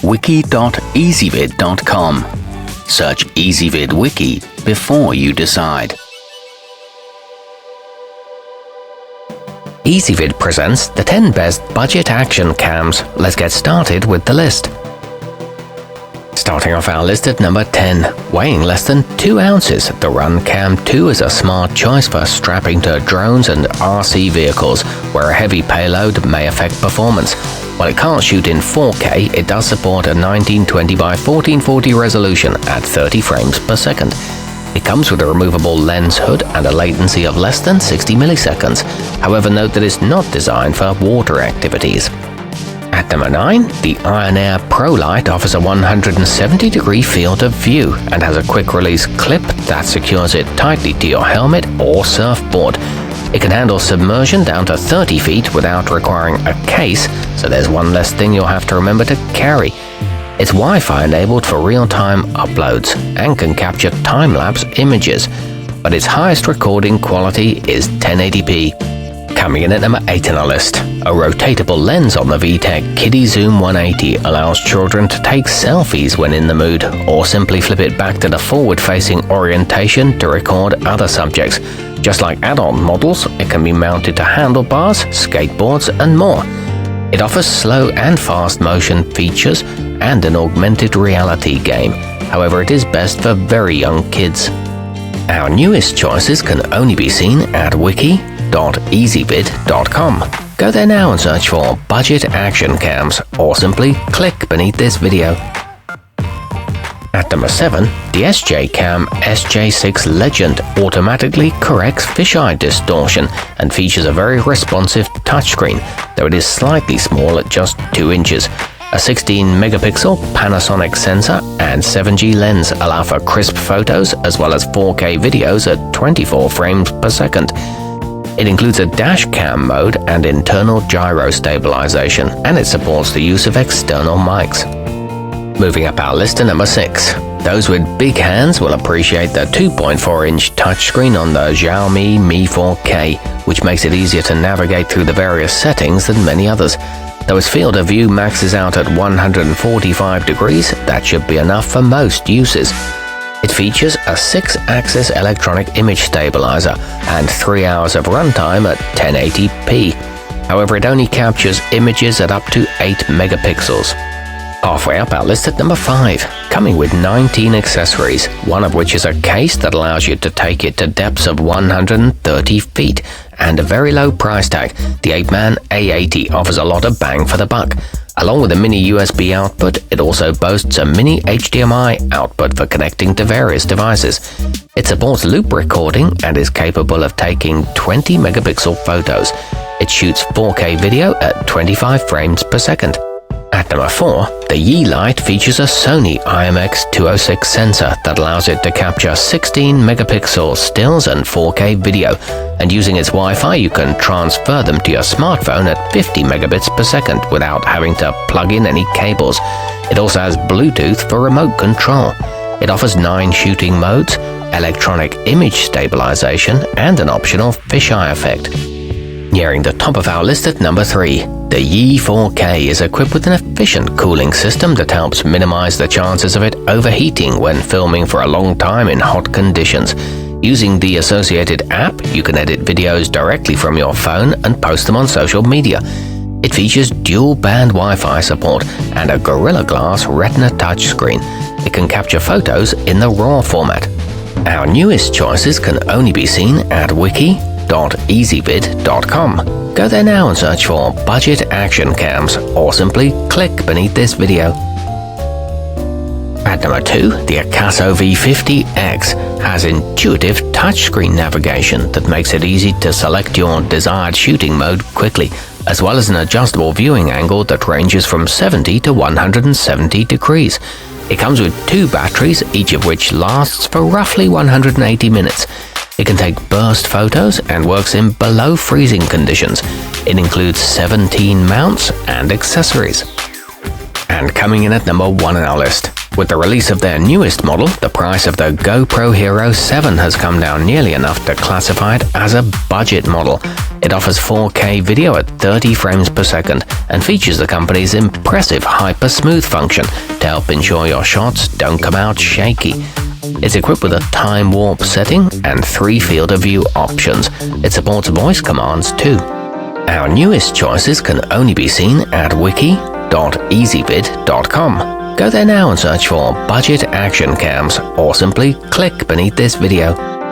wiki.ezvid.com. Search Ezvid Wiki before you decide. Ezvid presents the 10 best budget action cams. Let's get started with the list. Starting off our list at number 10, weighing less than 2 ounces, the runcam 2 is a smart choice for strapping to drones and RC vehicles, where a heavy payload may affect performance. While it can't shoot in 4K, it does support a 1920 by 1440 resolution at 30 frames per second. It comes with a removable lens hood and a latency of less than 60 milliseconds. However, note that it's not designed for water activities. At number 9, the Iron Air Pro Lite offers a 170-degree field of view and has a quick-release clip that secures it tightly to your helmet or surfboard. It can handle submersion down to 30 feet without requiring a case, so there's one less thing you'll have to remember to carry. It's Wi-Fi enabled for real-time uploads and can capture time-lapse images, but its highest recording quality is 1080p. Coming in at number 8 on our list, a rotatable lens on the vtech kidizoom 180 allows children to take selfies when in the mood, or simply flip it back to the forward-facing orientation to record other subjects. Just like adult models, it can be mounted to handlebars, skateboards, and more. It offers slow and fast motion features and an augmented reality game. However, it is best for very young kids. Our newest choices can only be seen at wiki.ezvid.com. Go there now and search for budget action cams, or simply click beneath this video. At number 7, the sjcam SJ6 Legend automatically corrects fisheye distortion and features a very responsive touchscreen, though it is slightly small at just 2 inches. A 16-megapixel Panasonic sensor and 7G lens allow for crisp photos as well as 4K videos at 24 frames per second. It includes a dash cam mode and internal gyro stabilization, and it supports the use of external mics. Moving up our list to number 6. Those with big hands will appreciate the 2.4-inch touchscreen on the Xiaomi Mi 4K, which makes it easier to navigate through the various settings than many others. Though its field of view maxes out at 145 degrees, that should be enough for most uses. It features a 6-axis electronic image stabilizer and 3 hours of runtime at 1080p. However, it only captures images at up to 8 megapixels. Halfway up our list at number 5, coming with 19 accessories, one of which is a case that allows you to take it to depths of 130 feet, and a very low price tag. The apeman A80 offers a lot of bang for the buck. Along with a mini USB output, it also boasts a mini HDMI output for connecting to various devices. It supports loop recording and is capable of taking 20 megapixel photos. It shoots 4K video at 25 frames per second. At number 4, the Lite features a Sony IMX206 sensor that allows it to capture 16 megapixel stills and 4K video, and using its Wi-Fi you can transfer them to your smartphone at 50 megabits per second without having to plug in any cables. It also has Bluetooth for remote control. It offers 9 shooting modes, electronic image stabilization, and an optional fisheye effect. Nearing the top of our list at number 3, the 4K is equipped with an efficient cooling system that helps minimize the chances of it overheating when filming for a long time in hot conditions. Using the associated app, you can edit videos directly from your phone and post them on social media. It features dual-band Wi-Fi support and a Gorilla Glass Retina touchscreen. It can capture photos in the RAW format. Our newest choices can only be seen at wiki.ezvid.com. Go there now and search for budget action cams, or simply click beneath this video. At number 2, the Akaso V50X has intuitive touchscreen navigation that makes it easy to select your desired shooting mode quickly, as well as an adjustable viewing angle that ranges from 70 to 170 degrees. It comes with 2 batteries, each of which lasts for roughly 180 minutes. It can take burst photos and works in below freezing conditions. It includes 17 mounts and accessories. And coming in at number 1 on our list, with the release of their newest model, the price of the GoPro Hero 7 has come down nearly enough to classify it as a budget model. It offers 4K video at 30 frames per second and features the company's impressive hyper smooth function to help ensure your shots don't come out shaky. It's equipped with a time warp setting and 3 field of view options. It supports voice commands too. Our newest choices can only be seen at wiki.ezvid.com. Go there now and search for budget action cams, or simply click beneath this video.